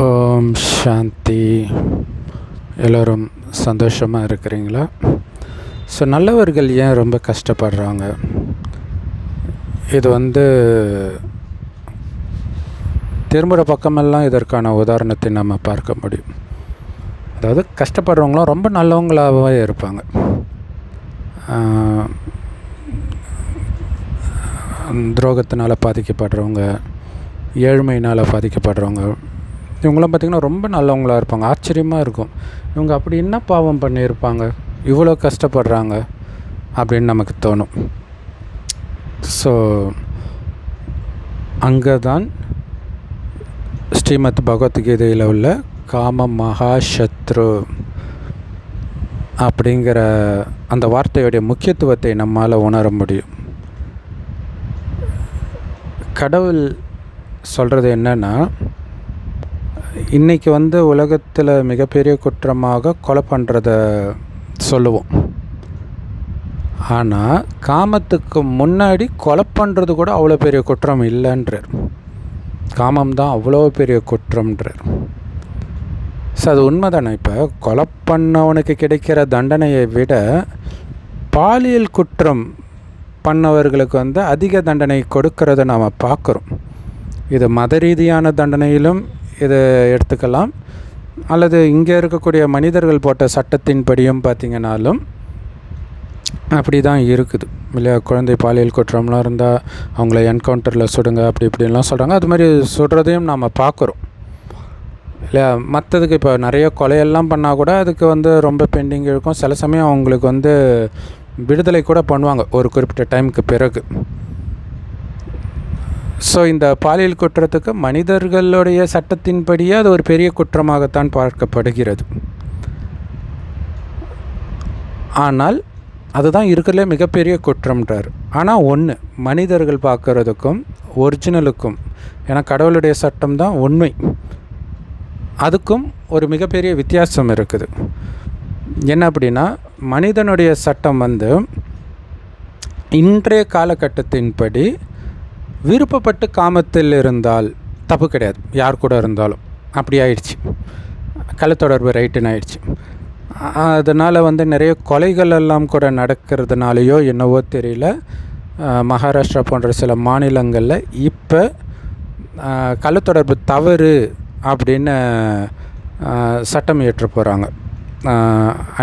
ஓம் சாந்தி. எல்லோரும் சந்தோஷமாக இருக்கிறீங்களா? ஸோ நல்லவர்கள் ஏன் ரொம்ப கஷ்டப்படுறாங்க? இது திரும்புகிற பக்கமெல்லாம் இதற்கான உதாரணத்தை நம்ம பார்க்க முடியும். அதாவது கஷ்டப்படுறவங்களாம் ரொம்ப நல்லவங்களாகவே இருப்பாங்க. துரோகத்தினால் பாதிக்கப்படுறவங்க, ஏழ்மையினால் பாதிக்கப்படுறவங்க, இவங்களாம் பார்த்திங்கன்னா ரொம்ப நல்லவங்களாக இருப்பாங்க. ஆச்சரியமாக இருக்கும், இவங்க அப்படி என்ன பாவம் பண்ணியிருப்பாங்க, இவ்வளோ கஷ்டப்படுறாங்க அப்படின்னு நமக்கு தோணும். ஸோ அங்கே தான் ஸ்ரீமத் பகவத்கீதையில் உள்ள காம மகாசத்ரு அப்படிங்கிற அந்த வார்த்தையுடைய முக்கியத்துவத்தை நம்மால் உணர முடியும். கடவுள் சொல்கிறது என்னென்னா, இன்றைக்கி உலகத்தில் மிகப்பெரிய குற்றமாக கொலை பண்ணுறத சொல்லுவோம். ஆனால் காமத்துக்கு முன்னாடி கொலை பண்ணுறது கூட அவ்வளோ பெரிய குற்றம் இல்லைன்றார். காமம் தான் அவ்வளோ பெரிய குற்றம்ன்றார். ஸோ அது உண்மை தானே. இப்போ கொலை பண்ணவனுக்கு கிடைக்கிற தண்டனையை விட பாலியல் குற்றம் பண்ணவர்களுக்கு அதிக தண்டனை கொடுக்கறத நாம் பார்க்குறோம். இது மத ரீதியான தண்டனையிலும் இதை எடுத்துக்கலாம், அல்லது இங்கே இருக்கக்கூடிய மனிதர்கள் போட்ட சட்டத்தின்படியும் பார்த்திங்கனாலும் அப்படி தான் இருக்குது இல்லையா? குழந்தை பாலியல் குற்றம்லாம் இருந்தால் அவங்கள என்கவுண்டரில் சுடுங்க அப்படி இப்படின்லாம் சொல்கிறாங்க. அது மாதிரி சுடுறதையும் நாம் பார்க்குறோம் இல்லையா? மற்றதுக்கு இப்போ நிறைய கொலையெல்லாம் பண்ணால் கூட அதுக்கு ரொம்ப பெண்டிங் இருக்கும். சில சமயம் அவங்களுக்கு விடுதலை கூட பண்ணுவாங்க ஒரு குறிப்பிட்ட டைமுக்கு பிறகு. ஸோ இந்த பாலியல் குற்றத்துக்கு மனிதர்களுடைய சட்டத்தின்படியே அது ஒரு பெரிய குற்றமாகத்தான் பார்க்கப்படுகிறது. ஆனால் அதுதான் இருக்கிறதுலே மிகப்பெரிய குற்றம்ன்றார். ஆனால் ஒன்று, மனிதர்கள் பார்க்குறதுக்கும் ஒரிஜினலுக்கும், ஏன்னா கடவுளுடைய சட்டம் தான் உண்மை, அதுக்கும் ஒரு மிகப்பெரிய வித்தியாசம் இருக்குது. என்ன அப்படின்னா, மனிதனுடைய சட்டம் இன்றைய காலகட்டத்தின்படி விருப்பப்பட்டு காமத்தில் இருந்தால் தப்பு கிடையாது, யார் கூட இருந்தாலும். அப்படி ஆயிடுச்சு, கள்ளத்தொடர்பு ரைட்டுன்னு ஆயிடுச்சு. அதனால் நிறைய கொலைகள் எல்லாம் கூட நடக்கிறதுனாலையோ என்னவோ தெரியல, மகாராஷ்டிரா போன்ற சில மாநிலங்களில் இப்போ கள்ளத்தொடர்பு தவறு அப்படின்னு சட்டம் இயற்ற போகிறாங்க.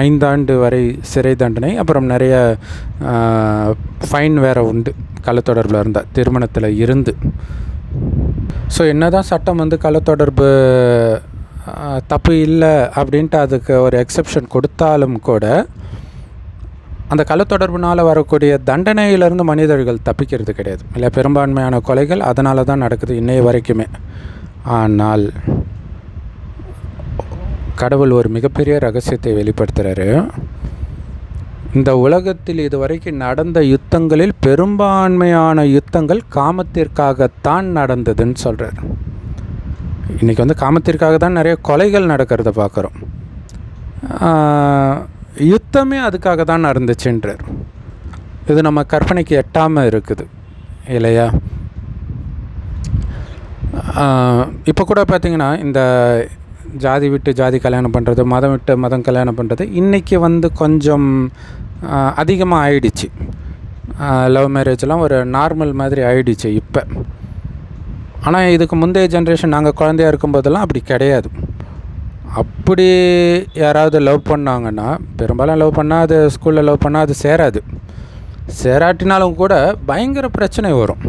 5 ஆண்டு வரை சிறை தண்டனை, அப்புறம் நிறைய ஃபைன் வேறு உண்டு கள்ளத்தொடர்பில் இருந்தால், திருமணத்தில் இருந்து. ஸோ என்ன தான் சட்டம் கள்ளத்தொடர்பு தப்பு இல்லை அப்படின்ட்டு அதுக்கு ஒரு எக்ஸெப்ஷன் கொடுத்தாலும் கூட அந்த கள்ளத்தொடர்புனால் வரக்கூடிய தண்டனையிலிருந்து மனிதர்கள் தப்பிக்கிறது கிடையாது இல்லை. பெரும்பான்மையான கொலைகள் அதனால தான் நடக்குது இன்னைய வரைக்குமே. ஆனால் கடவுள் ஒரு மிகப்பெரிய ரகசியத்தை வெளிப்படுத்துகிறாரு. இந்த உலகத்தில் இதுவரைக்கும் நடந்த யுத்தங்களில் பெரும்பான்மையான யுத்தங்கள் காமத்திற்காகத்தான் நடந்ததுன்னு சொல்கிறார். இன்றைக்கி காமத்திற்காக தான் நிறைய கொலைகள் நடக்கிறத பார்க்குறோம். யுத்தமே அதுக்காக தான் நடந்துச்சுன்றார். இது நம்ம கற்பனைக்கு எட்டாமல் இருக்குது இல்லையா? இப்போ கூட பார்த்திங்கன்னா, இந்த ஜாதி விட்டு ஜாதி கல்யாணம் பண்ணுறது, மதம் விட்டு மதம் கல்யாணம் பண்ணுறது இன்றைக்கி கொஞ்சம் அதிகமாக ஆயிடுச்சு. லவ் மேரேஜெலாம் ஒரு நார்மல் மாதிரி ஆயிடுச்சு இப்போ. ஆனால் இதுக்கு முந்தைய ஜென்ரேஷன், நாங்கள் குழந்தையாக இருக்கும்போதெல்லாம் அப்படி கிடையாது. அப்படி யாராவது லவ் பண்ணாங்கன்னா, பெரும்பாலும் லவ் பண்ணால் அது ஸ்கூலில் லவ் பண்ணால் அது சேராது. சேராட்டினாலும் கூட பயங்கர பிரச்சனை வரும்.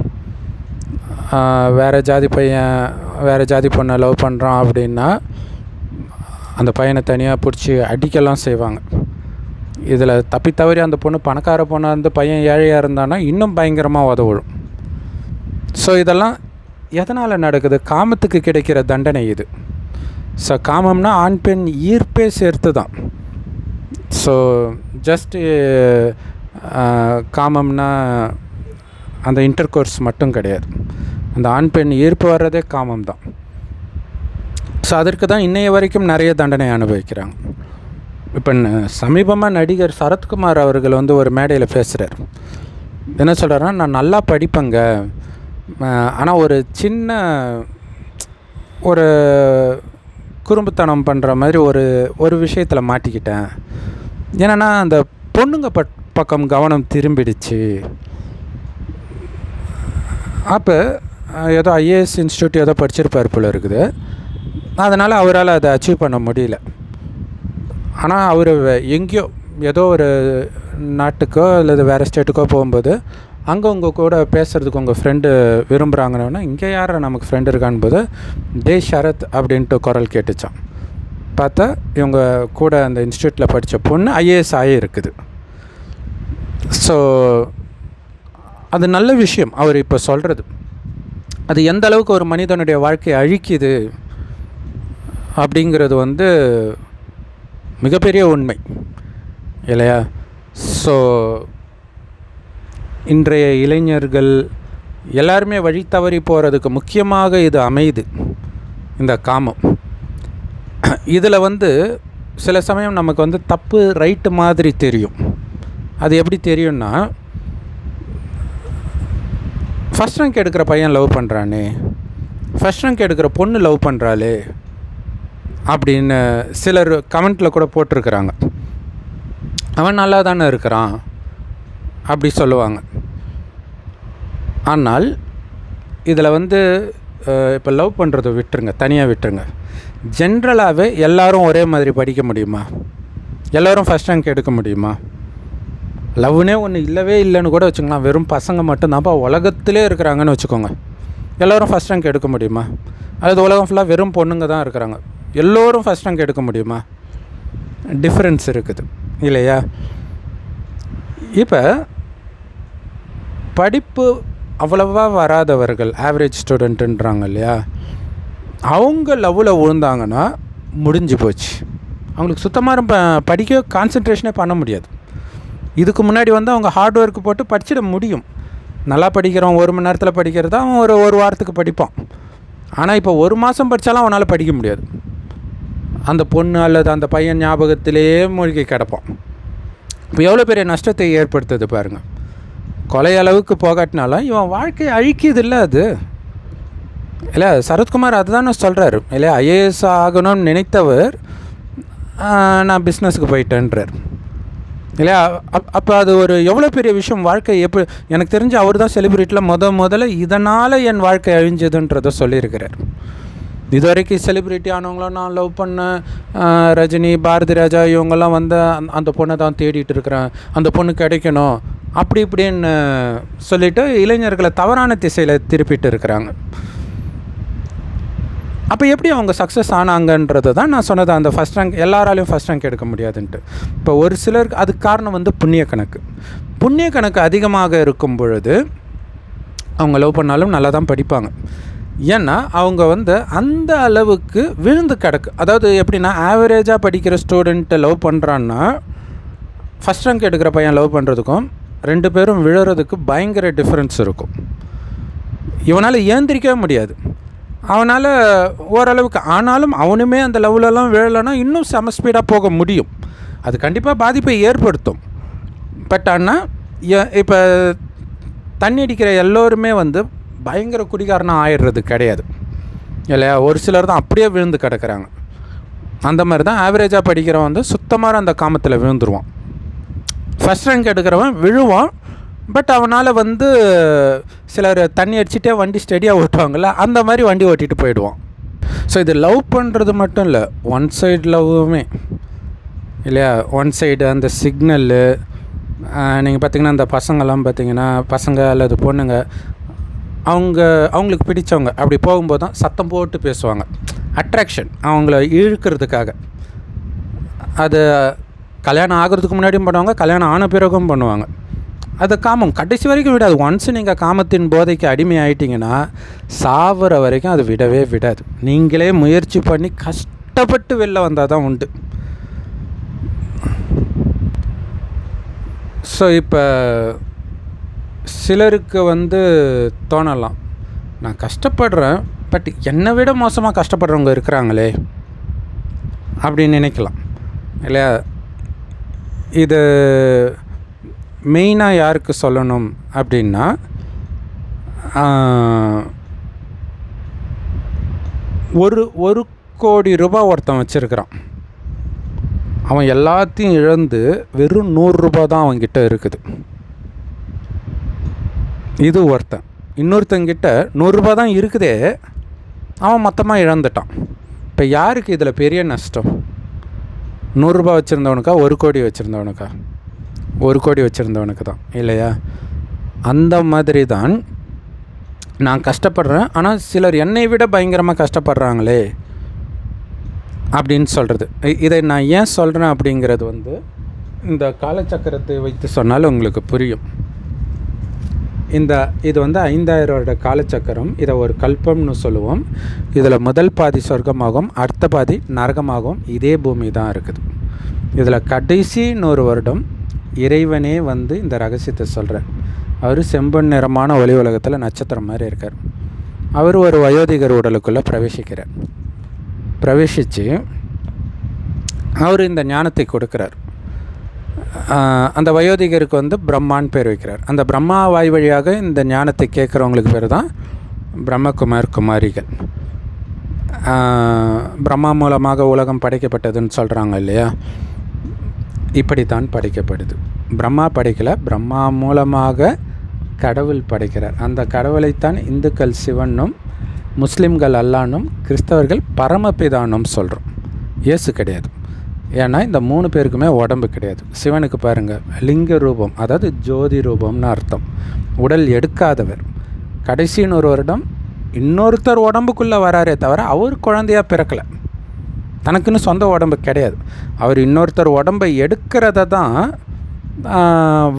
வேறு ஜாதி பையன் வேறு ஜாதி பொண்ணை லவ் பண்ணுறான் அப்படின்னா அந்த பையனை தனியாக பிடிச்சி அடிக்கலாம் செய்வாங்க. இதில் தப்பி தவறி அந்த பொண்ணு பணக்கார பொண்ணாக பையன் ஏழையாக இருந்தான்னா இன்னும் பயங்கரமாக உதவும். ஸோ இதெல்லாம் எதனால் நடக்குது? காமத்துக்கு கிடைக்கிற தண்டனை இது. ஸோ காமம்னா ஆண் பெண் ஈர்ப்பே சேர்த்து தான். ஸோ ஜஸ்ட்டு காமம்னா அந்த இன்டர்கோர்ஸ் மட்டும் கிடையாது, அந்த ஆண் பெண் ஈர்ப்பு வர்றதே காமம் தான். ஸோ அதற்கு தான் இன்னைய வரைக்கும் நிறைய தண்டனை அனுபவிக்கிறாங்க. இப்போ சமீபமாக நடிகர் சரத்குமார் அவர்கள் ஒரு மேடையில் பேசுகிறார். என்ன சொல்கிறாருன்னா, நான் நல்லா படிப்பேங்க, ஆனால் ஒரு சின்ன ஒரு குறும்புத்தனம் பண்ணுற மாதிரி ஒரு விஷயத்தில் மாட்டிக்கிட்டேன். ஏன்னா அந்த பொண்ணுங்க பக்கம் கவனம் திரும்பிடுச்சு. அப்போ ஏதோ ஐஏஎஸ் இன்ஸ்டியூட் ஏதோ படிச்சிருப்பார் போல இருக்குது. அதனால் அவரால் அதை அச்சீவ் பண்ண முடியல. ஆனால் அவர் எங்கேயோ ஏதோ ஒரு நாட்டுக்கோ அல்லது வேறு ஸ்டேட்டுக்கோ போகும்போது அங்கே உங்கள் கூட பேசுகிறதுக்கு உங்கள் ஃப்ரெண்டு விரும்புகிறாங்கன்னா, இங்கே யார் நமக்கு ஃப்ரெண்டு இருக்கான்னு போது ஷரத் அப்படின்ட்டு குரல் கேட்டுச்சான். பார்த்தா இவங்க கூட அந்த இன்ஸ்டியூட்டில் படித்த பொண்ணு ஐஏஎஸ் இருக்குது. ஸோ அது நல்ல விஷயம் அவர் இப்போ சொல்கிறது. அது எந்த அளவுக்கு ஒரு மனிதனுடைய வாழ்க்கையை அழிக்குது அப்படிங்கிறது மிகப்பெரிய உண்மை இல்லையா? ஸோ இன்றைய இளைஞர்கள் எல்லாருமே வழி தவறி போகிறதுக்கு முக்கியமாக இது அமையுது, இந்த காமம். இதில் சில சமயம் நமக்கு தப்பு ரைட்டு மாதிரி தெரியும். அது எப்படி தெரியும்னா, ஃபஸ்ட் ரேங்க் எடுக்கிற பையன் லவ் பண்ணுறானே, ஃபஸ்ட் ரேங்க் எடுக்கிற பொண்ணு லவ் பண்ணுறாளே அப்படின்னு சிலர் கமெண்ட்டில் கூட போட்டிருக்கிறாங்க. அவன் நல்லா தானே இருக்கிறான் அப்படி சொல்லுவாங்க. ஆனால் இதில் இப்போ லவ் பண்ணுறதை விட்டுருங்க, தனியாக விட்டுருங்க. ஜென்ரலாகவே எல்லோரும் ஒரே மாதிரி படிக்க முடியுமா? எல்லோரும் ஃபஸ்ட் ரேங்க் எடுக்க முடியுமா? லவ்னே ஒன்று இல்லவே இல்லைன்னு கூட வச்சுக்கலாம். வெறும் பசங்க மட்டும்தான்ப்பா உலகத்திலே இருக்கிறாங்கன்னு வச்சுக்கோங்க. எல்லோரும் ஃபஸ்ட் ரேங்க் எடுக்க முடியுமா? அல்லது உலகம் ஃபுல்லாக வெறும் பொண்ணுங்க தான் இருக்கிறாங்க, எல்லோரும் ஃபஸ்ட் ரேங்க் எடுக்க முடியுமா? டிஃப்ரென்ஸ் இருக்குது இல்லையா? இப்போ படிப்பு அவ்வளவா வராதவர்கள், ஆவரேஜ் ஸ்டூடெண்ட்டுன்றாங்க இல்லையா, அவங்க லவ்வில் விழுந்தாங்கன்னா முடிஞ்சு போச்சு. அவங்களுக்கு சுத்தமாக படிக்க கான்சன்ட்ரேஷனே பண்ண முடியாது. இதுக்கு முன்னாடி அவங்க ஹார்ட் ஒர்க் போட்டு படிச்சிட முடியும். நல்லா படிக்கிறோம், 1 மணி நேரத்தில் படிக்கிறது அவன் ஒரு வாரத்துக்கு படிப்பான். ஆனால் இப்போ 1 மாதம் படித்தாலும் அவனால் படிக்க முடியாது. அந்த பொண்ணு அல்லது அந்த பையன் ஞாபகத்திலேயே மூழ்கி கிடப்பான். இப்போ எவ்வளோ பெரிய நஷ்டத்தை ஏற்படுத்துது பாருங்கள். கொலை அளவுக்கு போகாட்டினாலும் இவன் வாழ்க்கையை அழிக்கிது இல்லை அது இல்லை. சரத்குமார் அதுதான் சொல்கிறார் இல்லையா, ஐஏஎஸ் ஆகணும்னு நினைத்தவர் நான் பிஸ்னஸுக்கு போயிட்டேன்றார் இல்லையா. அப்போ அது ஒரு எவ்வளோ பெரிய விஷயம். வாழ்க்கை எப்படி, எனக்கு தெரிஞ்சு அவர் தான் செலிப்ரிட்டியில் முதல்ல இதனால் என் வாழ்க்கை அழிஞ்சதுன்றதை சொல்லியிருக்கிறார். இது வரைக்கும் செலிப்ரிட்டி ஆனவங்களாம் நான் லவ் பண்ண ரஜினி, பாரதி ராஜா இவங்கெல்லாம் அந்த பொண்ணை தான் தேடிட்டு இருக்கிறேன், அந்த பொண்ணு கிடைக்கணும் அப்படி இப்படின்னு சொல்லிவிட்டு இளைஞர்களை தவறான திசையில் திருப்பிட்டு இருக்கிறாங்க. அப்போ எப்படி அவங்க சக்ஸஸ் ஆனாங்கன்றது தான் நான் சொன்னது. அந்த ஃபஸ்ட் ரேங்க் எல்லாராலையும் ஃபஸ்ட் ரேங்க் எடுக்க முடியாதுன்ட்டு. இப்போ ஒரு சிலருக்கு அதுக்கு காரணம் புண்ணிய கணக்கு அதிகமாக இருக்கும் பொழுது அவங்க லவ் பண்ணாலும் நல்லா தான் படிப்பாங்க. ஏன்னா அவங்க அந்த அளவுக்கு விழுந்து கிடக்கு. அதாவது எப்படின்னா, ஆவரேஜாக படிக்கிற ஸ்டூடெண்ட்டை லவ் பண்ணுறான்னா ஃபஸ்ட் ரேங்க் எடுக்கிற பையன் லவ் பண்ணுறதுக்கும் 2 பேரும் விழுறதுக்கு பயங்கர டிஃப்ரென்ஸ் இருக்கும். இவனால் ஏந்திரிக்கவே முடியாது, அவனால் ஓரளவுக்கு. ஆனாலும் அவனுமே அந்த லவ்லலாம் விழலைன்னா இன்னும் செம ஸ்பீடாக போக முடியும். அது கண்டிப்பாக பாதிப்பை ஏற்படுத்தும். பட் ஆனால் இப்போ தண்ணி அடிக்கிற எல்லோருமே பயங்கர குடிகாரனாக ஆயிடுறது கிடையாது இல்லையா. ஒரு சிலர் தான் அப்படியே விழுந்து கிடக்கிறாங்க. அந்த மாதிரி தான் ஆவரேஜாக படிக்கிறவன் சுத்தமாக அந்த காமத்தில் விழுந்துருவான். ஃபஸ்ட் ரேங்க் எடுக்கிறவன் விழுவான், பட் அவனால் சிலர் தண்ணி அடிச்சுட்டே வண்டி ஸ்டெடியாக ஓட்டுவாங்கள்ல, அந்த மாதிரி வண்டி ஓட்டிகிட்டு போயிடுவான். ஸோ இது லவ் பண்ணுறது மட்டும் இல்லை, ஒன் சைடு லவ்வுமே இல்லையா. ஒன் சைடு அந்த சிக்னல்லு நீங்கள் பார்த்திங்கன்னா, அந்த பசங்கள்லாம் பார்த்திங்கன்னா, பசங்க அல்லது பொண்ணுங்க அவங்களுக்கு பிடிச்சவங்க அப்படி போகும்போது தான் சத்தம் போட்டு பேசுவாங்க. அட்ராக்ஷன், அவங்கள இழுக்கிறதுக்காக. அது கல்யாணம் ஆகிறதுக்கு முன்னாடியும் பண்ணுவாங்க, கல்யாணம் ஆன பிறகும் பண்ணுவாங்க. அது காமம் கடைசி வரைக்கும் விடாது. ஒன்ஸ் நீங்கள் காமத்தின் போதைக்கு அடிமை ஆகிட்டிங்கன்னா சாவர வரைக்கும் அது விடவே விடாது. நீங்களே முயற்சி பண்ணி கஷ்டப்பட்டு வெளில வந்தால் தான் உண்டு. ஸோ இப்போ சிலருக்கு தோணலாம், நான் கஷ்டப்படுறேன், பட் என்னை விட மோசமாக கஷ்டப்படுறவங்க இருக்கிறாங்களே அப்படின்னு நினைக்கலாம் இல்லையா. இது மெயினாக யாருக்கு சொல்லணும் அப்படின்னா, ஒரு கோடி ரூபாய் ஒருத்தன் வச்சுருக்கிறான். அவன் எல்லாத்தையும் இழந்து வெறும் 100 ரூபா தான் அவன்கிட்ட இருக்குது. இது ஒருத்தன். இன்னொருத்தங்கிட்ட 100 ரூபா தான் இருக்குதே, அவன் மொத்தமாக இழந்துட்டான். இப்போ யாருக்கு இதில் பெரிய நஷ்டம்? 100 ரூபா வச்சுருந்தவனுக்கா, 1 கோடி வச்சுருந்தவனுக்கா? 1 கோடி வச்சுருந்தவனுக்கு தான், இல்லையா? அந்த மாதிரி தான் நான் கஷ்டப்படுறேன், ஆனால் சிலர் என்னை விட பயங்கரமாக கஷ்டப்படுறாங்களே அப்படின்னு சொல்கிறது. இதை நான் ஏன் சொல்கிறேன் அப்படிங்கிறது இந்த காலச்சக்கரத்தை வைத்து சொன்னால் உங்களுக்கு புரியும். இது 5000 வருட காலச்சக்கரம். இதை ஒரு கல்பம்னு சொல்லுவோம். இதில் முதல் பாதி சொர்க்கமாகவும் அடுத்த பாதி நரகமாகவும் இதே பூமி தான் இருக்குது. இதில் கடைசி 100 வருடம் இறைவனே இந்த ரகசியத்தை சொல்கிறார். அவர் செம்பொன் நிறமான ஒளி உலகத்தில் நட்சத்திரம் மாதிரி இருக்கார். அவர் ஒரு வயோதிகர் உடலுக்குள்ளே பிரவேசித்து அவர் இந்த ஞானத்தை கொடுக்குறார். அந்த வயோதிகருக்கு பிரம்மான்னு பேர் வைக்கிறார். அந்த பிரம்மா வாய் வழியாக இந்த ஞானத்தை கேட்குறவங்களுக்கு பேர் தான் குமாரிகள். பிரம்மா மூலமாக உலகம் படைக்கப்பட்டதுன்னு சொல்கிறாங்க இல்லையா? இப்படித்தான் படைக்கப்படுது. பிரம்மா படைக்கலை, பிரம்மா மூலமாக கடவுள் படைக்கிறார். அந்த கடவுளைத்தான் இந்துக்கள் சிவனும், முஸ்லீம்கள் அல்லானும், கிறிஸ்தவர்கள் பரமபிதானும் சொல்கிறோம். இயேசு கிடையாது. ஏன்னா இந்த 3 பேருக்குமே உடம்பு கிடையாது. சிவனுக்கு பாருங்கள், லிங்க ரூபம், அதாவது ஜோதி ரூபம்னு அர்த்தம். உடல் எடுக்காதவர். கடைசி 100 வருடம் இன்னொருத்தர் உடம்புக்குள்ளே வராரே தவிர அவர் குழந்தையாக பிறக்கலை. தனக்குன்னு சொந்த உடம்பு கிடையாது. அவர் இன்னொருத்தர் உடம்பை எடுக்கிறத தான்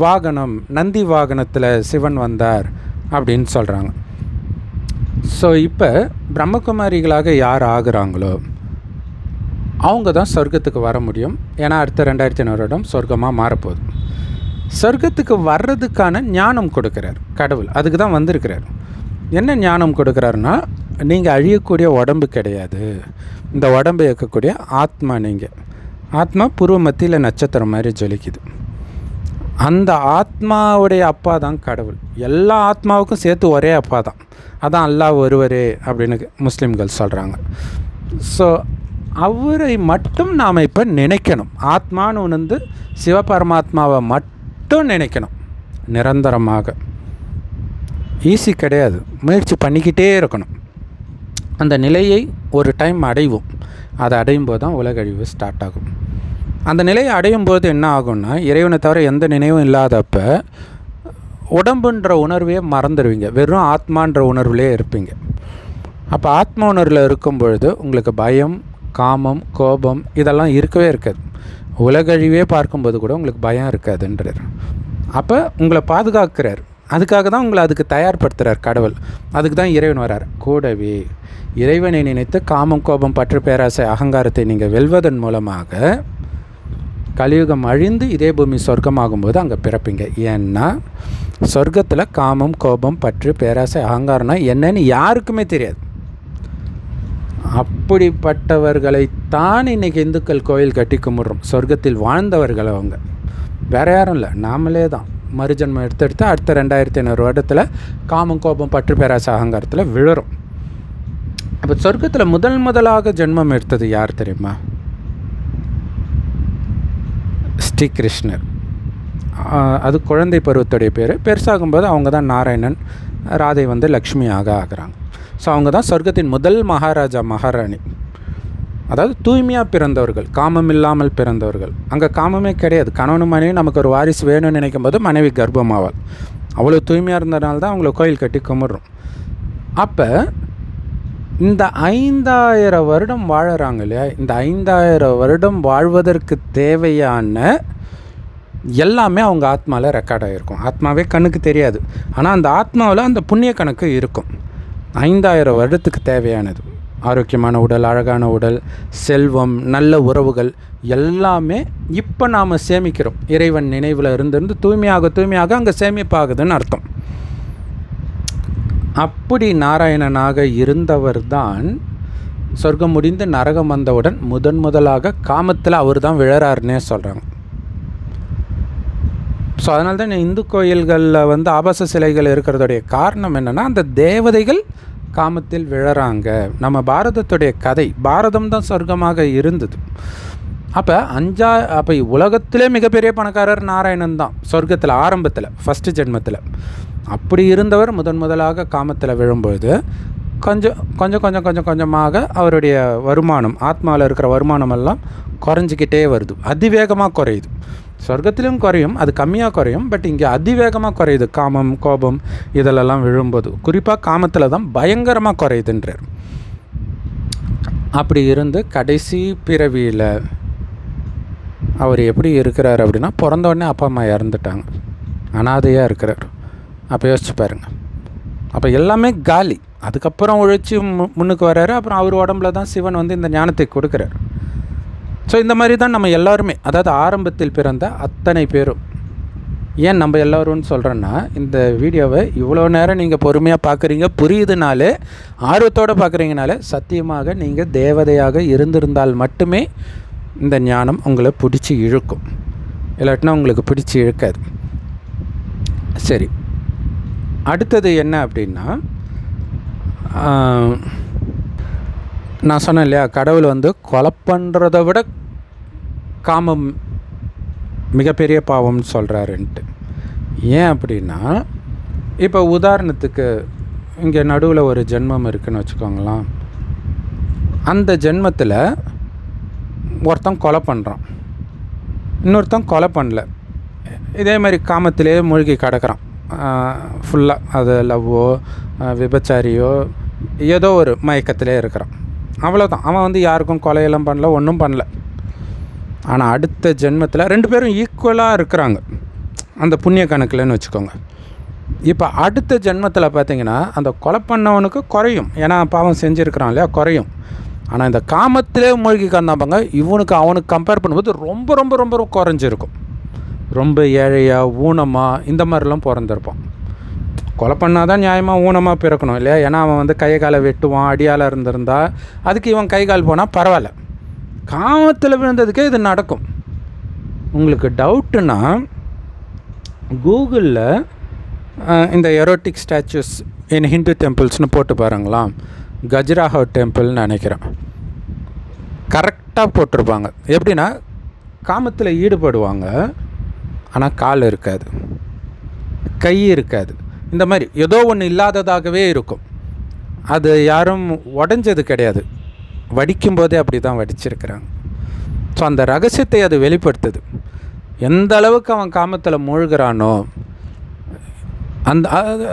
வாகனம், நந்தி வாகனத்தில் சிவன் வந்தார் அப்படின்னு சொல்கிறாங்க. ஸோ இப்போ பிரம்மகுமாரிகளாக யார் ஆகுறாங்களோ அவங்க தான் சொர்க்கத்துக்கு வர முடியும். ஏன்னா அடுத்த 2100 வருடம் சொர்க்கமாக மாறப்போகுது. சொர்க்கத்துக்கு வர்றதுக்கான ஞானம் கொடுக்குறார் கடவுள். அதுக்கு தான் வந்திருக்கிறார். என்ன ஞானம் கொடுக்குறாருன்னா, நீங்கள் அழியக்கூடிய உடம்பு கிடையாது, இந்த உடம்பை இயக்கக்கூடிய ஆத்மா. நீங்கள் ஆத்மா பூர்வ மத்தியில் நட்சத்திரம் மாதிரி ஜொலிக்குது. அந்த ஆத்மாவுடைய அப்பா தான் கடவுள். எல்லா ஆத்மாவுக்கும் சேர்த்து ஒரே அப்பா தான். அதான் அல்லாஹ் ஒருவரே அப்படின்னு முஸ்லீம்கள் சொல்கிறாங்க. ஸோ அவரை மட்டும் நாம் இப்போ நினைக்கணும். ஆத்மான்னு சிவபரமாத்மாவை மட்டும் நினைக்கணும் நிரந்தரமாக. ஈஸி கிடையாது, முயற்சி பண்ணிக்கிட்டே இருக்கணும். அந்த நிலையை ஒரு டைம் அடைவோம். அதை அடையும் போது தான் உலகழிவு ஸ்டார்ட் ஆகும். அந்த நிலையை அடையும் போது என்ன ஆகும்னா, இறைவனை தவிர எந்த நினைவும் இல்லாதப்ப உடம்புன்ற உணர்வையே மறந்துடுவீங்க. வெறும் ஆத்மான்ற உணர்வுலேயே இருப்பீங்க. அப்போ ஆத்மா உணர்வில் இருக்கும் பொழுது உங்களுக்கு பயம், காமம், கோபம் இதெல்லாம் இருக்கவே இருக்காது. உலகழிவே பார்க்கும்போது கூட உங்களுக்கு பயம் இருக்காதுன்றார். அப்போ உங்களை பாதுகாக்கிறார். அதுக்காக தான் உங்களை அதுக்கு தயார்படுத்துகிறார் கடவுள். அதுக்கு தான் இறைவன் வரார். கூடவே இறைவனை நினைத்து காமம், கோபம், பற்று, பேராசை, அகங்காரத்தை நீங்கள் வெல்வதன் மூலமாக கலியுகம் அழிந்து இதே பூமி சொர்க்கமாகும்போது அங்கே பிறப்பீங்க. ஏன்னா சொர்க்கத்தில் காமம், கோபம், பற்று, பேராசை, அகங்காரம்னா என்னன்னு யாருக்குமே தெரியாது. அப்படிப்பட்டவர்களைத்தான் இன்றைக்கி இந்துக்கள் கோயில் கட்டி கும்பிட்றோம். சொர்க்கத்தில் வாழ்ந்தவர்கள் அவங்க, வேறு யாரும் இல்லை, நாமளே தான். மறுஜன்மம் எடுத்து அடுத்த 2500 வருடத்தில் காமம், கோபம், பற்று, பேராசை, அகங்காரத்தில் விழுறோம். அப்போ சொர்க்கத்தில் முதலாக ஜென்மம் எடுத்தது யார் தெரியுமா? ஸ்ரீகிருஷ்ணர். அது குழந்தை பருவத்துடைய பேர். பெருசாகும்போது அவங்க தான் நாராயணன், ராதை லக்ஷ்மியாக ஆகிறாங்க. ஸோ அவங்க தான் சொர்க்கத்தின் முதல் மகாராஜா, மகாராணி. அதாவது தூய்மையாக பிறந்தவர்கள், காமம் இல்லாமல் பிறந்தவர்கள். அங்கே காமமே கிடையாது. கணவனும் மனைவி நமக்கு ஒரு வாரிசு வேணும்னு நினைக்கும் போது மனைவி கர்ப்பமாவாள். அவ்வளோ தூய்மையாக இருந்ததுனால தான் அவங்கள கோயில் கட்டி கும்பிட்றோம். அப்போ இந்த 5000 வருடம் வாழறாங்க இல்லையா? இந்த 5000 வருடம் வாழ்வதற்கு தேவையான எல்லாமே அவங்க ஆத்மாவில் ரெக்கார்ட் ஆகிருக்கும். ஆத்மாவே கண்ணுக்கு தெரியாது, ஆனால் அந்த ஆத்மாவில் அந்த புண்ணிய கணக்கு இருக்கும். 5000 வருடத்துக்கு தேவையானது ஆரோக்கியமான உடல், அழகான உடல், செல்வம், நல்ல உறவுகள் எல்லாமே இப்போ நாம் சேமிக்கிறோம். இறைவன் நினைவில் இருந்து தூய்மையாக அங்கே சேமிப்பாகுதுன்னு அர்த்தம். அப்படி நாராயணனாக இருந்தவர் தான் சொர்க்கம் முடிந்து நரகம் வந்தவுடன் முதலாக காமத்தில் அவர் தான் விழறாருன்னே சொல்கிறாங்க. ஸோ அதனால தான் இந்து கோயில்களில் ஆபாச சிலைகள் இருக்கிறதுடைய காரணம் என்னென்னா, அந்த தேவதைகள் காமத்தில் விழறாங்க. நம்ம பாரதத்துடைய கதை, பாரதம் தான் சொர்க்கமாக இருந்தது. அப்போ உலகத்திலே மிகப்பெரிய பணக்காரர் நாராயணன் தான் சொர்க்கத்தில் ஆரம்பத்தில் ஃபஸ்ட்டு ஜென்மத்தில். அப்படி இருந்தவர் முதலாக காமத்தில் விழும்பொழுது கொஞ்சமாக அவருடைய வருமானம், ஆத்மாவில் இருக்கிற வருமானமெல்லாம் குறைஞ்சிக்கிட்டே வருது. அதிவேகமாக குறையுது. சொர்க்கத்திலும் குறையும், அது கம்மியாக குறையும். பட் இங்கே அதிவேகமாக குறையுது. காமம், கோபம் இதிலெல்லாம் விழும்போது குறிப்பாக காமத்தில் தான் பயங்கரமாக குறையுதுன்றார். அப்படி இருந்து கடைசி பிறவியில் அவர் எப்படி இருக்கிறார் அப்படின்னா, பிறந்தோடனே அப்பா அம்மா இறந்துட்டாங்க, அனாதையாக இருக்கிறார். அப்போ யோசிச்சு பாருங்கள். அப்போ எல்லாமே காலி. அதுக்கப்புறம் உழைச்சி முன்னுக்கு வர்றாரு. அப்புறம் அவர் உடம்புல தான் சிவன் வந்து இந்த ஞானத்தை கொடுக்குறார். ஸோ இந்த மாதிரி தான் நம்ம எல்லாருமே, அதாவது ஆரம்பத்தில் பிறந்த அத்தனை பேரும். ஏன் நம்ம எல்லோரும்னு சொல்கிறேன்னா, இந்த வீடியோவை இவ்வளோ நேரம் நீங்கள் பொறுமையாக பார்க்குறீங்க, புரியுதுனாலே, ஆர்வத்தோடு பார்க்குறீங்கனாலே சத்தியமாக நீங்கள் தேவதையாக இருந்திருந்தால் மட்டுமே இந்த ஞானம் உங்களை பிடிச்சி இழுக்கும். இல்லாட்டினா உங்களுக்கு பிடிச்சி இழுக்காது. சரி, அடுத்தது என்ன அப்படின்னா, நான் சொன்னேன் இல்லையா, கடவுள் வந்து கொலை பண்ணுறதை விட காமம் மிகப்பெரிய பாவம்னு சொல்கிறாருன்ட்டு. ஏன் அப்படின்னா, இப்போ உதாரணத்துக்கு இங்கே நடுவில் ஒரு ஜென்மம் இருக்குதுன்னு வச்சுக்கோங்களேன். அந்த ஜென்மத்தில் ஒருத்தன் கொலை பண்ணுறான், இன்னொருத்தன் கொலை பண்ணல. இதே மாதிரி காமத்திலே மூழ்கி கிடக்கிறான் ஃபுல்லாக. அது லவ்வோ விபச்சாரியோ ஏதோ ஒரு மயக்கத்திலே இருக்கிறான். அவ்வளோதான். அவன் வந்து யாருக்கும் கொலையெல்லாம் பண்ணல, ஒன்றும் பண்ணல. ஆனால் அடுத்த ஜென்மத்தில் 2 பேரும் ஈக்குவலாக இருக்கிறாங்க அந்த புண்ணிய கணக்கில்னு வச்சுக்கோங்க. இப்போ அடுத்த ஜென்மத்தில் பார்த்திங்கன்னா அந்த கொலை பண்ணவனுக்கு குறையும், ஏன்னா பாவம் செஞ்சுருக்கிறான் இல்லையா, குறையும். ஆனால் இந்த காமத்திலே மூழ்கி கந்தாப்பாங்க இவனுக்கு அவனுக்கு கம்பேர் பண்ணும்போது ரொம்ப ரொம்ப ரொம்ப குறைஞ்சிருக்கும். ரொம்ப ஏழையாக ஊனமாக இந்த மாதிரிலாம் பிறந்திருப்பான். கொலை பண்ணால் தான் நியாயமாக ஊனமாக பிறக்கணும் இல்லையா, ஏன்னா அவன் வந்து கை காலை வெட்டுவான். அடியால் இருந்திருந்தா அதுக்கு இவன் கை கால் போனால் பரவாயில்ல. காமத்தில் விழுந்ததுக்கே இது நடக்கும். உங்களுக்கு டவுட்டுன்னா கூகுளில் இந்த எரோட்டிக் ஸ்டாச்சுஸ் இன் ஹிந்து டெம்பிள்ஸ்னு போட்டு பாருங்களாம். கஜ்ராஹோ டெம்பிள்னு நினைக்கிறேன், கரெக்டாக போட்டிருப்பாங்க. எப்படின்னா, காமத்தில் ஈடுபடுவாங்க, ஆனால் கால் இருக்காது, கை இருக்காது, இந்த மாதிரி ஏதோ ஒன்று இல்லாததாகவே இருக்கும். அது யாரும் உடஞ்சது கிடையாது, வடிக்கும் போதே அப்படி தான் வடிச்சிருக்கிறாங்க. ஸோ அந்த ரகசியத்தை அது வெளிப்படுத்துது. எந்த அளவுக்கு அவன் காமத்தில் மூழ்கிறானோ, அந்த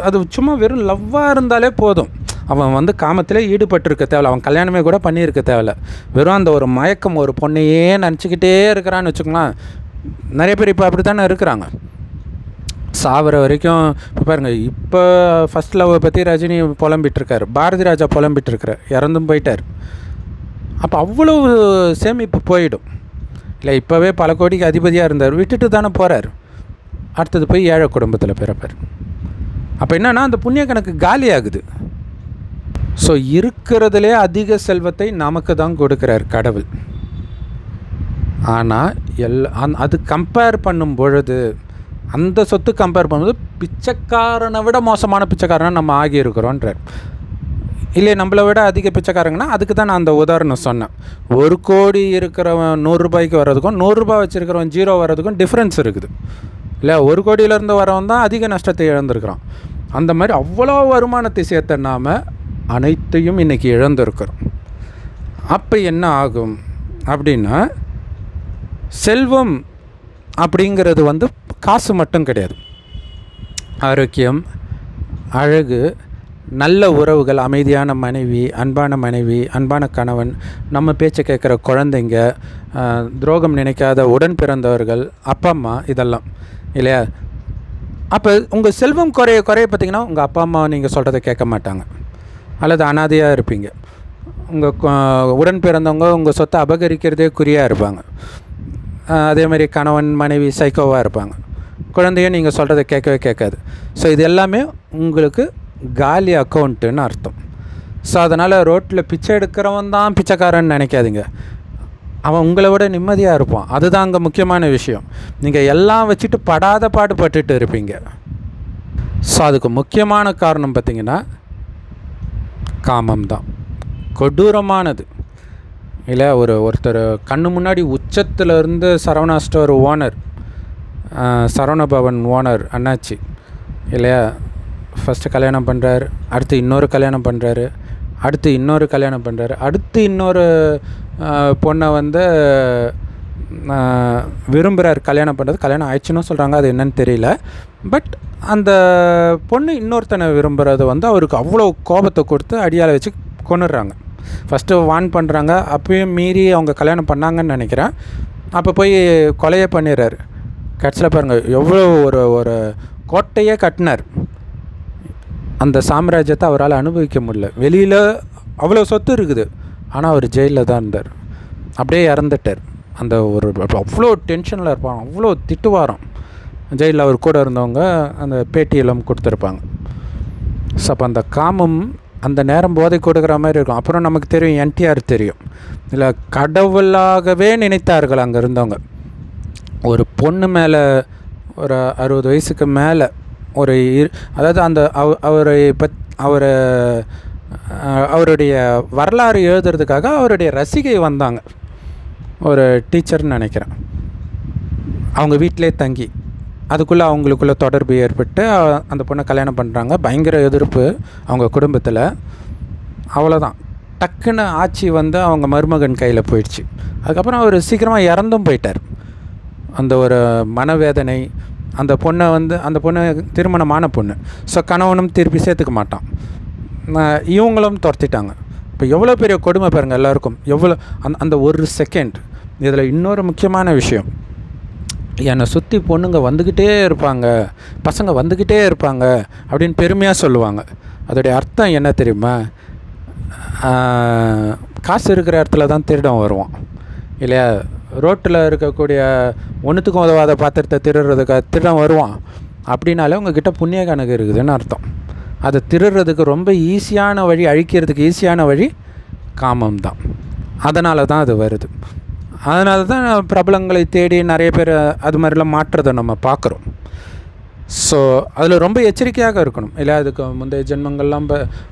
அது சும்மா வெறும் லவ்வாக இருந்தாலே போதும். அவன் வந்து காமத்திலே ஈடுபட்டிருக்க தேவையில்ல, அவன் கல்யாணமே கூட பண்ணியிருக்க தேவையில்ல. வெறும் அந்த ஒரு மயக்கம், ஒரு பொண்ணையே நினச்சிக்கிட்டே இருக்கிறான்னு வச்சுக்கலாம். நிறைய பேர் இப்போ அப்படி தானே இருக்கிறாங்க. சாவர வரைக்கும் இப்போ பாருங்கள், இப்போ ஃபஸ்ட் லவ்வை பற்றி ரஜினி புலம்பிகிட்ருக்கார், பாரதி ராஜா புலம்பிகிட்ருக்கார், இறந்தும் போயிட்டார். அப்போ அவ்வளோ சேமிப்பு போயிடும் இல்லை. இப்போவே பல கோடிக்கு அதிபதியாக இருந்தார், விட்டுட்டு தானே போகிறார். அடுத்தது போய் ஏழை குடும்பத்தில் பிறப்பார். அப்போ என்னென்னா அந்த புண்ணிய கணக்கு காலி ஆகுது. ஸோ இருக்கிறதுலே அதிக செல்வத்தை நமக்கு தான் கொடுக்குறார் கடவுள். ஆனால் அது கம்பேர் பண்ணும் பொழுது, அந்த சொத்து கம்பேர் பண்ணும்போது பிச்சைக்காரனை விட மோசமான பிச்சைக்காரனை நம்ம ஆகியிருக்கிறோன்றார். இல்லை, நம்மளை விட அதிக பிச்சைக்காரங்கன்னா அதுக்கு தான் நான் அந்த உதாரணம் சொன்னேன். 1 கோடி இருக்கிறவன் 100 ரூபாய்க்கு வர்றதுக்கும் 100 ரூபாய் வச்சுருக்கிறவன் 0 வர்றதுக்கும் டிஃப்ரென்ஸ் இருக்குது இல்லை. 1 கோடியிலேருந்து வரவன் தான் அதிக நஷ்டத்தை இழந்திருக்கிறான். அந்த மாதிரி அவ்வளோ வருமானத்தை சேர்த்த நாம் அனைத்தையும் இன்றைக்கி இழந்திருக்கிறோம். அப்போ என்ன ஆகும் அப்படின்னா, செல்வம் அப்படிங்கிறது வந்து காசு மட்டும் கிடையாது. ஆரோக்கியம், அழகு, நல்ல உறவுகள், அமைதியான மனைவி, அன்பான கணவன், நம்ம பேச்சை கேட்குற குழந்தைங்க, துரோகம் நினைக்காத உடன் பிறந்தவர்கள், அப்பா அம்மா, இதெல்லாம் இல்லையா. அப்போ உங்கள் செல்வம் குறைய பார்த்திங்கன்னா உங்கள் அப்பா அம்மா நீங்கள் சொல்கிறத கேட்க மாட்டாங்க, அல்லது அனாதையாக இருப்பீங்க. உங்கள் உடன் பிறந்தவங்க உங்கள் சொத்தை அபகரிக்கிறதே குறியாக இருப்பாங்க. அதே மாதிரி கணவன் மனைவி சைக்கோவாக இருப்பாங்க. குழந்தையும் நீங்கள் சொல்கிறத கேட்கவே கேட்காது. ஸோ இது எல்லாமே உங்களுக்கு காலி அக்கௌண்ட்டுன்னு அர்த்தம். ஸோ அதனால் ரோட்டில் பிச்சை எடுக்கிறவன் தான் பிச்சைக்காரன்னு நினைக்காதீங்க. அவன் உங்களை விட நிம்மதியாக இருப்பான். அதுதான் அங்கே முக்கியமான விஷயம். நீங்கள் எல்லாம் வச்சுட்டு படாத பாடுபட்டுட்டு இருப்பீங்க. ஸோ அதுக்கு முக்கியமான காரணம் பார்த்திங்கன்னா, காமம் தான் கொடூரமானது. இல்லை, ஒருத்தர் கண்ணு முன்னாடி உச்சத்தில் இருந்து Saravana store owner, Saravana Bhavan owner அண்ணாச்சி இல்லையா, ஃபஸ்ட்டு கல்யாணம் பண்ணுறாரு, அடுத்து இன்னொரு கல்யாணம் பண்ணுறாரு, அடுத்து இன்னொரு கல்யாணம் பண்ணுறாரு, அடுத்து இன்னொரு பொண்ணை வந்து விரும்புகிறார் கல்யாணம் பண்ணுறது. கல்யாணம் ஆயிடுச்சுன்னு சொல்கிறாங்க, அது என்னன்னு தெரியல. பட் அந்த பொண்ணு இன்னொருத்தனை விரும்புகிறது வந்து அவருக்கு அவ்வளோ கோபத்தை கொடுத்து அடியால் வச்சு கொண்டுடுறாங்க. ஃபஸ்ட்டு வான் பண்ணுறாங்க, அப்பயும் மீறி அவங்க கல்யாணம் பண்ணாங்கன்னு நினைக்கிறேன். அப்போ போய் கொலையே பண்ணிடுறாரு. கட்சியில் பாருங்கள், எவ்வளோ ஒரு கோட்டையே கட்டினார். அந்த சாம்ராஜ்யத்தை அவரால் அனுபவிக்க முடியல. வெளியில் அவ்வளோ சொத்து இருக்குது, ஆனால் அவர் ஜெயிலில் தான் இருந்தார். அப்படியே இறந்துட்டார். அந்த அவ்வளோ டென்ஷனில் இருப்பாங்க, அவ்வளோ திட்டுவாரம். ஜெயிலில் அவர் கூட இருந்தவங்க அந்த பேட்டியெல்லாம் கொடுத்துருப்பாங்க. ஸோ அப்போ அந்த காமம் அந்த நேரம் போதை கொடுக்குற மாதிரி இருக்கும். அப்புறம் நமக்கு தெரியும், என்டிஆர் தெரியும், இல்லை கடவுளாகவே நினைத்தார்கள் அங்கே இருந்தவங்க. ஒரு பொண்ணு மேலே ஒரு 60 வயசுக்கு மேலே அதாவது அந்த அவருடைய வரலாறு எழுதுறதுக்காக அவருடைய ரசிகை வந்தாங்க, ஒரு டீச்சர்னு நினைக்கிறேன். அவங்க வீட்டிலே தங்கி அதுக்குள்ளே அவங்களுக்குள்ளே தொடர்பு ஏற்பட்டு அந்த பொண்ணை கல்யாணம் பண்ணுறாங்க. பயங்கர எதிர்ப்பு அவங்க குடும்பத்தில். அவ்வளோதான், டக்குன்னு ஆட்சி வந்து அவங்க மருமகன் கையில் போயிடுச்சு. அதுக்கப்புறம் அவர் சீக்கிரமாக இறந்தும் போயிட்டார். அந்த ஒரு மனவேதனை. அந்த பொண்ணு திருமணமான பொண்ணு. ஸோ கணவனும் திருப்பி சேர்த்துக்க மாட்டான். இவங்களும் துரத்திட்டாங்க. இப்போ எவ்வளோ பெரிய கொடுமை பாருங்கள் எல்லாருக்கும். எவ்வளோ அந்த ஒரு செகண்ட். இதில் இன்னொரு முக்கியமான விஷயம், என்னை சுற்றி பொண்ணுங்க வந்துக்கிட்டே இருப்பாங்க, பசங்க வந்துக்கிட்டே இருப்பாங்க அப்படின்னு பெருமையாக சொல்லுவாங்க. அதோடைய அர்த்தம் என்ன தெரியுமா? காசு இருக்கிற இடத்துல தான் திருடம் வருவான் இல்லையா? ரோட்டில் இருக்கக்கூடிய ஒன்றுத்துக்கும் உதவாத பாத்திரத்தை திருடம் வருவான் அப்படின்னாலே உங்ககிட்ட புண்ணிய கணக்கு இருக்குதுன்னு அர்த்தம். அதை திருடுறதுக்கு ரொம்ப ஈஸியான வழி, அழிக்கிறதுக்கு ஈஸியான வழி காமம் தான். அதனால தான் அது வருது. அதனால தான் பிரபலங்களை தேடி நிறைய பேர் அது மாதிரிலாம் மாற்றுறதை நம்ம பார்க்குறோம். ஸோ அதில் ரொம்ப எச்சரிக்கையாக இருக்கணும் இல்லை? அதுக்கு முந்தைய ஜென்மங்கள்லாம்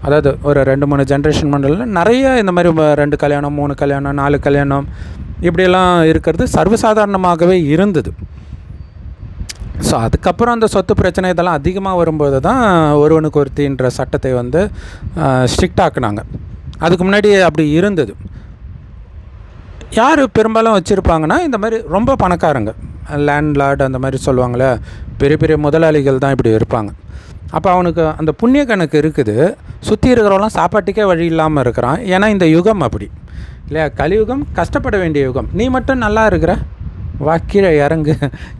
அதாவது ஒரு 2-3 ஜென்ரேஷன் மண்டலில் நிறைய இந்த மாதிரி 2 கல்யாணம், 3 கல்யாணம், 4 கல்யாணம் இப்படியெல்லாம் இருக்கிறது சர்வசாதாரணமாகவே இருந்தது. ஸோ அதுக்கப்புறம் அந்த சொத்து பிரச்சனை இதெல்லாம் அதிகமாக வரும்போது தான் ஒருவனுக்கு ஒருத்தின்ற சட்டத்தை வந்து ஸ்ட்ரிக்டாக்குனாங்க. அதுக்கு முன்னாடி அப்படி இருந்தது. யார் பெரும்பாலும் வச்சுருப்பாங்கன்னா இந்த மாதிரி ரொம்ப பணக்காரங்க, லேண்ட்லார்டு அந்த மாதிரி சொல்லுவாங்களே, பெரிய பெரிய முதலாளிகள் தான் இப்படி இருப்பாங்க. அப்போ அவனுக்கு அந்த புண்ணிய கணக்கு இருக்குது. சுற்றி இருக்கிறவங்களாம் சாப்பாட்டுக்கே வழி இல்லாமல் இருக்கிறான். ஏன்னா இந்த யுகம் அப்படி இல்லையா? கலியுகம் கஷ்டப்பட வேண்டிய யுகம். நீ மட்டும் நல்லா இருக்கிற, வா கீழே இறங்கு.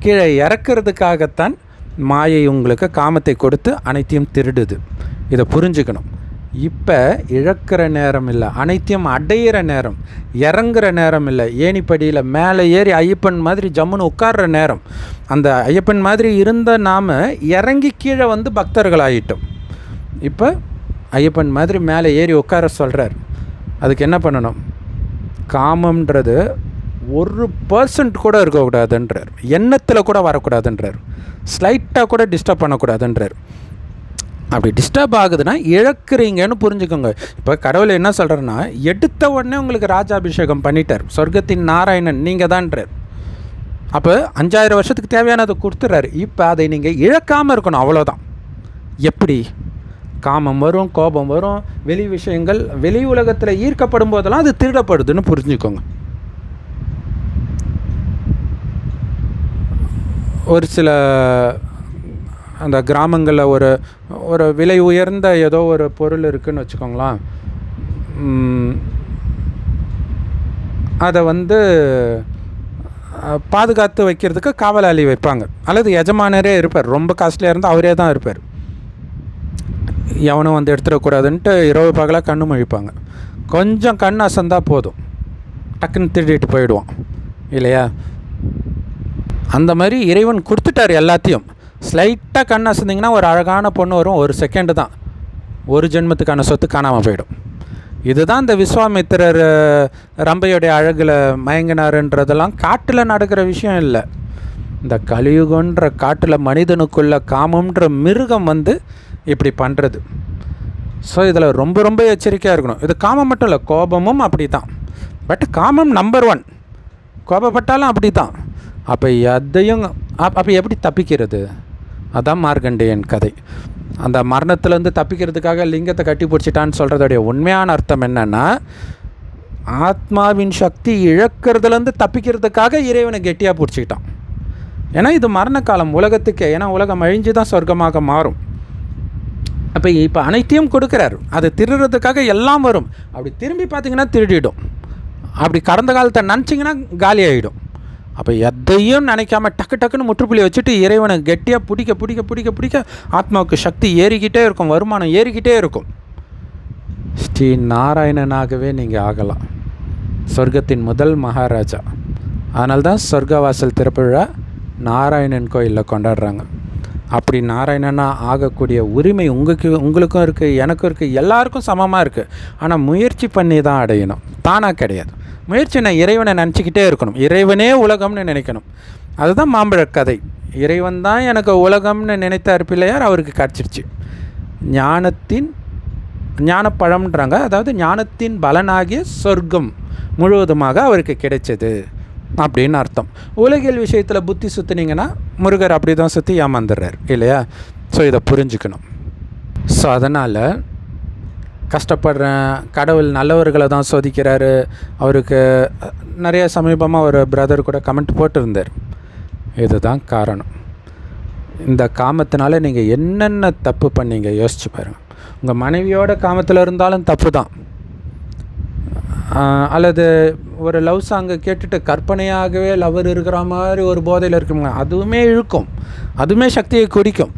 கீழே இறக்கிறதுக்காகத்தான் மாயை உங்களுக்கு காமத்தை கொடுத்து அனைத்தையும் திருடுது. இதை புரிஞ்சுக்கணும். இப்போ இழக்கிற நேரம் இல்லை, அனைத்தையும் அடையிற நேரம், இறங்குற நேரம் இல்லை. ஏணிப்படியில் மேலே ஏறி ஐயப்பன் மாதிரி ஜம்முன்னு உட்கார்ற நேரம். அந்த ஐயப்பன் மாதிரி இருந்த நாம் இறங்கி கீழே வந்து பக்தர்கள் ஆகிட்டோம். இப்போ ஐயப்பன் மாதிரி மேலே ஏறி உட்கார சொல்கிறார். அதுக்கு என்ன பண்ணணும்? காமம்ன்றது 1% கூட இருக்கக்கூடாதுன்றார். எண்ணத்தில் கூட வரக்கூடாதுன்றார். ஸ்லைட்டாக கூட டிஸ்டர்ப் பண்ணக்கூடாதுன்றார். அப்படி டிஸ்டர்ப் ஆகுதுன்னா இழக்கிறீங்கன்னு புரிஞ்சுக்கோங்க. இப்போ கடவுள் என்ன சொல்கிறேன்னா, எடுத்த உடனே உங்களுக்கு ராஜாபிஷேகம் பண்ணிட்டார். சொர்க்கத்தின் நாராயணன் நீங்கள் தான்றார். அப்போ 5000 வருஷத்துக்கு தேவையானதை கொடுத்துட்றாரு. இப்போ அதை நீங்கள் இழக்காமல் இருக்கணும், அவ்வளோதான். எப்படி? காமம் வரும், கோபம் வரும், வெளி விஷயங்கள் வெளி உலகத்தில் ஈர்க்கப்படும் போதெல்லாம் அது திருடப்படுதுன்னு புரிஞ்சுக்கோங்க. ஒரு சில அந்த கிராமங்களில் ஒரு விலை உயர்ந்த ஏதோ ஒரு பொருள் இருக்குதுன்னு வச்சுக்கோங்களேன். அதை வந்து பாதுகாத்து வைக்கிறதுக்கு காவலாளி வைப்பாங்க, அல்லது எஜமானரே இருப்பார். ரொம்ப காஸ்ட்லியாக இருந்தால் அவரே தான் இருப்பார். எவனும் வந்து எடுத்துடக்கூடாதுன்ட்டு இரவு பகலாக கண்ணு முழிப்பாங்க. கொஞ்சம் கண் அசந்தால் போதும், டக்குன்னு திருடிட்டு போயிடுவான் இல்லையா? அந்த மாதிரி இறைவன் கொடுத்துட்டார் எல்லாத்தையும். ஸ்லைட்டாக கண் அசந்திங்கன்னா ஒரு அழகான பொண்ணு வரும், 1 செகண்டு தான், ஒரு ஜென்மத்துக்கான சொத்து காணாமல் போயிடும். இதுதான் இந்த விஸ்வாமித்திரர் ரம்பையுடைய அழகில் மயங்கினாருன்றதெல்லாம் காட்டில் நடக்கிற விஷயம் இல்லை. இந்த கலியுகன்ற காட்டில் மனிதனுக்குள்ள காமன்ற மிருகம் வந்து இப்படி பண்ணுறது. ஸோ இதில் ரொம்ப ரொம்ப எச்சரிக்கையாக இருக்கணும். இது காமம் மட்டும் இல்லை, கோபமும் அப்படி தான். பட் காமம் நம்பர் 1, கோபப்பட்டாலும் அப்படி தான். அப்போ எதையும் அப்போ எப்படி தப்பிக்கிறது? அதான் மார்க்கண்டேயன் கதை. அந்த மரணத்துலேருந்து தப்பிக்கிறதுக்காக லிங்கத்தை கட்டி பிடிச்சிட்டான்னு சொல்கிறதுடைய உண்மையான அர்த்தம் என்னென்னா, ஆத்மாவின் சக்தி இழக்கிறதுலேருந்து தப்பிக்கிறதுக்காக இறைவனை கெட்டியாக பிடிச்சிக்கிட்டான். ஏன்னா இது மரண காலம் உலகத்துக்கே. ஏன்னா உலகம் அழிஞ்சு தான் சொர்க்கமாக மாறும். அப்போ இப்போ அனைத்தையும் கொடுக்குறாரு, அது திருடுறதுக்காக எல்லாம் வரும். அப்படி திரும்பி பார்த்திங்கன்னா திருடிடும். அப்படி கடந்த காலத்தை நினச்சிங்கன்னா காலி ஆகிடும். அப்போ எதையும் நினைக்காம டக்கு டக்குன்னு முற்றுப்புள்ளி வச்சுட்டு இறைவனை கெட்டியாக பிடிக்க பிடிக்க பிடிக்க பிடிக்க ஆத்மாவுக்கு சக்தி ஏறிக்கிட்டே இருக்கும், வருமானம் ஏறிக்கிட்டே இருக்கும். ஸ்ரீ நாராயணனாகவே நீங்கள் ஆகலாம், சொர்க்கத்தின் முதல் மகாராஜா. அதனால்தான் சொர்க்கவாசல் திறப்பு விழா நாராயணன் கோயிலில் கொண்டாடுறாங்க. அப்படி நாராயணனாக ஆகக்கூடிய உரிமை உங்களுக்கும் இருக்குது, எனக்கும் இருக்குது, எல்லாருக்கும் சமமாக இருக்குது. ஆனால் முயற்சி பண்ணி தான் அடையணும், தானாக கிடையாது. முயற்சி நான் இறைவனை நினச்சிக்கிட்டே இருக்கணும், இறைவனே உலகம்னு நினைக்கணும். அதுதான் மாம்பழக் கதை. இறைவன் தான் எனக்கு உலகம்னு நினைத்தார் பிள்ளையார், அவருக்கு கிடச்சிருச்சு. ஞானப்பழம்ன்றாங்க, அதாவது ஞானத்தின் பலனாகிய சொர்க்கம் முழுவதுமாக அவருக்கு கிடைச்சது அப்படின்னு அர்த்தம். உலகியல் விஷயத்தில் புத்தி சுற்றுனீங்கன்னா முருகர் அப்படி தான் சுற்றி ஏமாந்துடுறார் இல்லையா? ஸோ இதை புரிஞ்சுக்கணும். ஸோ அதனால் கஷ்டப்படுறேன், கடவுள் நல்லவர்களை தான் சோதிக்கிறாரு. அவருக்கு நிறைய சமீபமாக ஒரு பிரதர் கூட கமெண்ட் போட்டிருந்தார். இதுதான் காரணம். இந்த காமத்தினால நீங்கள் என்னென்ன தப்பு பண்ணீங்க யோசிச்சு பாருங்கள். உங்கள் மனைவியோட காமத்தில் இருந்தாலும் தப்பு தான். அல்லது ஒரு லவ் சாங்கை கேட்டுட்டு கற்பனையாகவே லவர் இருக்கிற மாதிரி ஒரு போதையில் இருக்குங்க, அதுவுமே இழுக்கும், அதுவுமே சக்தியை குடிக்கும்.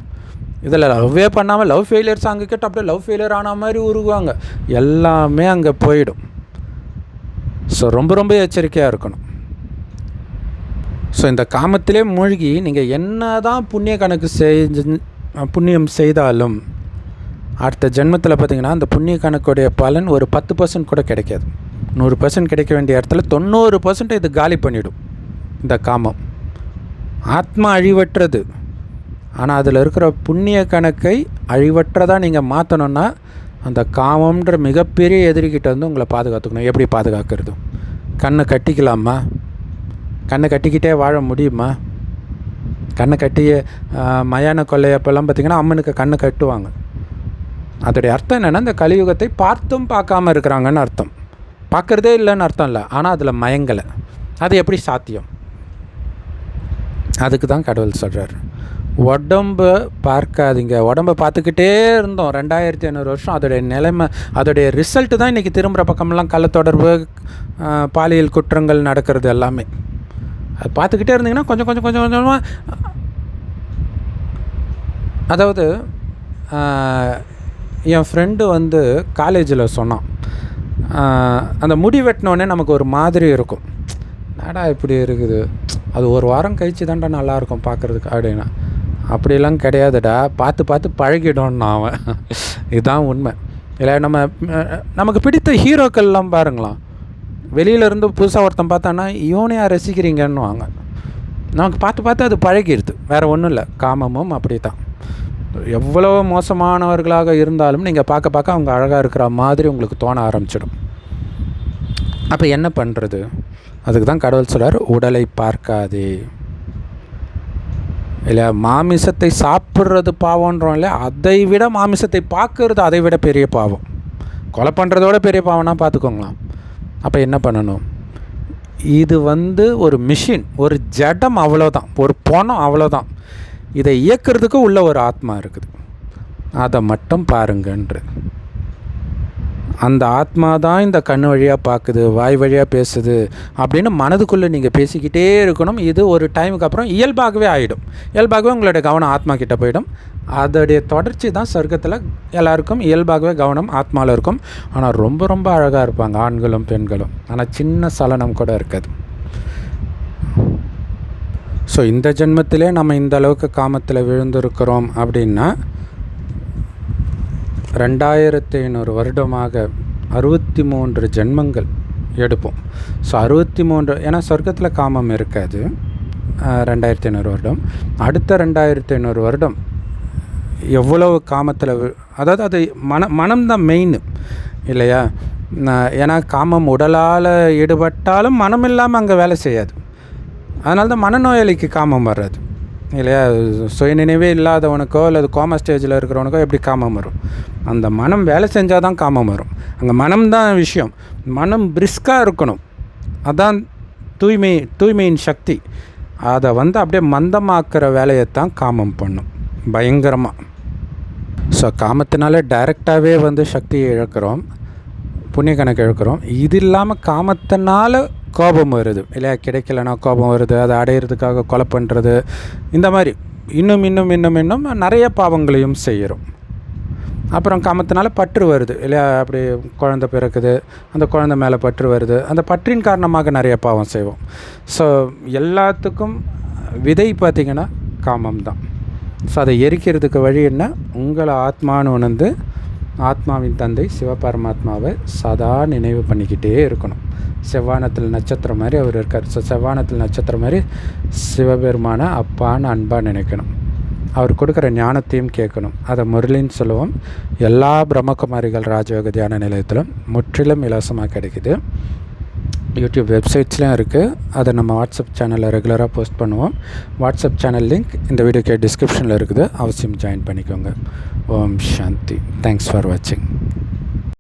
இதில் லவ்வே பண்ணாமல் லவ் ஃபெயிலியர் சாங்கு கேட்டு அப்படியே லவ் ஃபெயிலியர் ஆன மாதிரி உருகுவாங்க, எல்லாமே அங்கே போயிடும். ஸோ ரொம்ப ரொம்ப எச்சரிக்கையாக இருக்கணும். ஸோ இந்த காமத்திலே மூழ்கி நீங்கள் என்ன தான் புண்ணிய கணக்கு புண்ணியம் செய்தாலும் அடுத்த ஜென்மத்தில் பார்த்திங்கன்னா அந்த புண்ணிய கணக்குடைய பலன் ஒரு 10% கூட கிடைக்காது. 100% கிடைக்க வேண்டிய இடத்துல 90% இது காலி பண்ணிவிடும் இந்த காமம். ஆத்மா அழிவற்றது, ஆனால் அதில் இருக்கிற புண்ணிய கணக்கை அழிவற்றதாக நீங்கள் மாற்றணுன்னா அந்த காமம்ன்ற மிகப்பெரிய எதிரிக்கிட்ட வந்து உங்களை பாதுகாத்துக்கணும். எப்படி பாதுகாக்கிறது? கண்ணை கட்டிக்கலாமா? கண்ணை கட்டிக்கிட்டே வாழ முடியுமா? கண்ணை கட்டிய மயான கொள்ளையப்பெல்லாம் பார்த்திங்கன்னா அம்மனுக்கு கண்ணை கட்டுவாங்க. அதோடைய அர்த்தம் என்னென்னா, இந்த கலியுகத்தை பார்த்தும் பார்க்காம இருக்கிறாங்கன்னு அர்த்தம். பார்க்குறதே இல்லைன்னு அர்த்தம் இல்லை, ஆனால் அதில் மயங்கலை. அது எப்படி சாத்தியம்? அதுக்கு தான் கடவுள் சொல்கிறார், உடம்பை பார்க்காதீங்க. உடம்பை பார்த்துக்கிட்டே இருந்தோம் 2500 வருஷம். அதோடைய நிலைமை, அதோடைய ரிசல்ட்டு தான் இன்றைக்கி திரும்புகிற பக்கமெல்லாம் கள்ளத்தொடர்பு, பாலியல் குற்றங்கள் நடக்கிறது எல்லாமே. அது பார்த்துக்கிட்டே இருந்தீங்கன்னா கொஞ்சம் கொஞ்சம் கொஞ்சம் கொஞ்சமாக, அதாவது என் ஃப்ரெண்டு வந்து காலேஜில் சொன்னான், அந்த முடி வெட்டினோடனே நமக்கு ஒரு மாதிரி இருக்கும், நாடா இப்படி இருக்குது, அது ஒரு வாரம் கழிச்சு தான்டா நல்லாயிருக்கும் பார்க்குறதுக்கு அப்படின்னா. அப்படிலாம் கிடையாதுடா, பார்த்து பார்த்து பழகிடணும்னா அவன். இதுதான் உண்மை. இல்லை நமக்கு பிடித்த ஹீரோக்கள்லாம் பாருங்களாம், வெளியிலேருந்து புதுசாக ஒருத்தன் பார்த்தான்னா இவனையா ரசிக்கிறீங்கன்னு வாங்க. நமக்கு பார்த்து பார்த்து அது பழகிடுது, வேறு ஒன்றும் இல்லை. காமமும் அப்படி தான். எவ்வளோ மோசமானவர்களாக இருந்தாலும் நீங்கள் பார்க்க பார்க்க அவங்க அழகாக இருக்கிற மாதிரி உங்களுக்கு தோண ஆரம்பிச்சிடும். அப்போ என்ன பண்ணுறது? அதுக்கு தான் கடவுள் சொல்கிறார், உடலை பார்க்காதே. இல்லை மாமிசத்தை சாப்பிட்றது பாவம்ன்றோம் இல்லை, அதை விட மாமிசத்தை பார்க்கறது அதை விட பெரிய பாவம். கொலை பண்ணுறதோட பெரிய பாவம்னா பார்த்துக்கோங்களாம். அப்போ என்ன பண்ணணும்? இது வந்து ஒரு மிஷின், ஒரு ஜடம், அவ்வளோதான், ஒரு பணம், அவ்வளோதான். இதை இயக்கிறதுக்கு உள்ள ஒரு ஆத்மா இருக்குது, அதை மட்டும் பாருங்கன்ற. அந்த ஆத்மா தான் இந்த கண் வழியாக பார்க்குது, வாய் வழியாக பேசுது அப்படின்னு மனதுக்குள்ளே நீங்கள் பேசிக்கிட்டே இருக்கணும். இது ஒரு டைமுக்கு அப்புறம் இயல்பாகவே ஆகிடும். இயல்பாகவே உங்களுடைய கவனம் ஆத்மா கிட்டே போயிடும். அதோடைய தொடர்ச்சி தான் சொர்க்கத்தில் எல்லாருக்கும் இயல்பாகவே கவனம் ஆத்மாவில் இருக்கும். ஆனால் ரொம்ப ரொம்ப அழகாக இருப்பாங்க ஆண்களும் பெண்களும், ஆனால் சின்ன சலனம் கூட இருக்காது. ஸோ இந்த ஜென்மத்திலே நம்ம இந்த அளவுக்கு காமத்தில் விழுந்திருக்கிறோம் அப்படின்னா 2500 வருடமாக 63 ஜென்மங்கள் எடுப்போம். ஸோ 63, ஏன்னா சொர்க்கத்தில் காமம் இருக்காது. 2500 வருடம், அடுத்த 2500 வருடம் எவ்வளவு காமத்தில் அதாவது அது மனம்தான் மெயின் இல்லையா? ஏன்னா காமம் உடலால் ஈடுபட்டாலும் மனம் இல்லாமல் அங்கே வேலை செய்யாது. அதனால தான் மனநோயாளிக்கு காமம் வர்றது இல்லையா? சுயநினைவே இல்லாதவனுக்கோ அல்லது கோமா ஸ்டேஜில் இருக்கிறவனுக்கோ எப்படி காமம் வரும்? அந்த மனம் வேலை செஞ்சால் தான் காமம் வரும். அங்கே மனம்தான் விஷயம். மனம் பிரிஸ்காக இருக்கணும். அதான் தூய்மையின் சக்தி. அதை அப்படியே மந்தமாக்குற வேலையைத்தான் காமம் பண்ணும் பயங்கரமாக. ஸோ காமத்தினால டைரெக்டாகவே சக்தியை இழக்கிறோம், புண்ணிய கணக்கு இழக்கிறோம். இது இல்லாமல் காமத்தினால கோபம் வருது இல்லையா? கிடைக்கலன்னா கோபம் வருது, அதை அடையிறதுக்காக கொலை பண்ணுறது, இந்த மாதிரி இன்னும் நிறைய பாவங்களையும் செய்கிறோம். அப்புறம் காமத்தினால பற்று வருது இல்லையா? அப்படி குழந்தை பிறக்குது, அந்த குழந்தை மேலே பற்று வருது, அந்த பற்றின் காரணமாக நிறைய பாவம் செய்வோம். ஸோ எல்லாத்துக்கும் விதை பார்த்திங்கன்னா காமம் தான். ஸோ அதை எரிக்கிறதுக்கு வழி என்ன? உங்களை ஆத்மானு உணர்ந்து ஆத்மாவின் தந்தை சிவபரமாத்மாவை சதா நினைவு பண்ணிக்கிட்டே இருக்கணும். செவ்வானத்தில் நட்சத்திரம் மாதிரி அவர் இருக்கார். ஸோ செவ்வானத்தில் நட்சத்திரம் மாதிரி சிவபெருமான அப்பான்னு அன்பாக நினைக்கணும். அவர் கொடுக்குற ஞானத்தையும் கேட்கணும். அதை முரளின்னு சொல்லுவோம். எல்லா பிரம்மகுமாரிகள் ராஜயோக தியான நிலையத்திலும் முற்றிலும் இலவசமாக கிடைக்குது. யூடியூப் வெப்சைட்ஸ்லேயும் இருக்குது. அதை நம்ம வாட்ஸ்அப் சேனலில் ரெகுலராக போஸ்ட் பண்ணுவோம். வாட்ஸ்அப் சேனல் லிங்க் இந்த வீடியோக்கு டிஸ்கிரிப்ஷனில் இருக்குது. அவசியம் ஜாயின் பண்ணிக்கோங்க. ஓம் சாந்தி. தேங்க்ஸ் ஃபார் வாட்சிங்.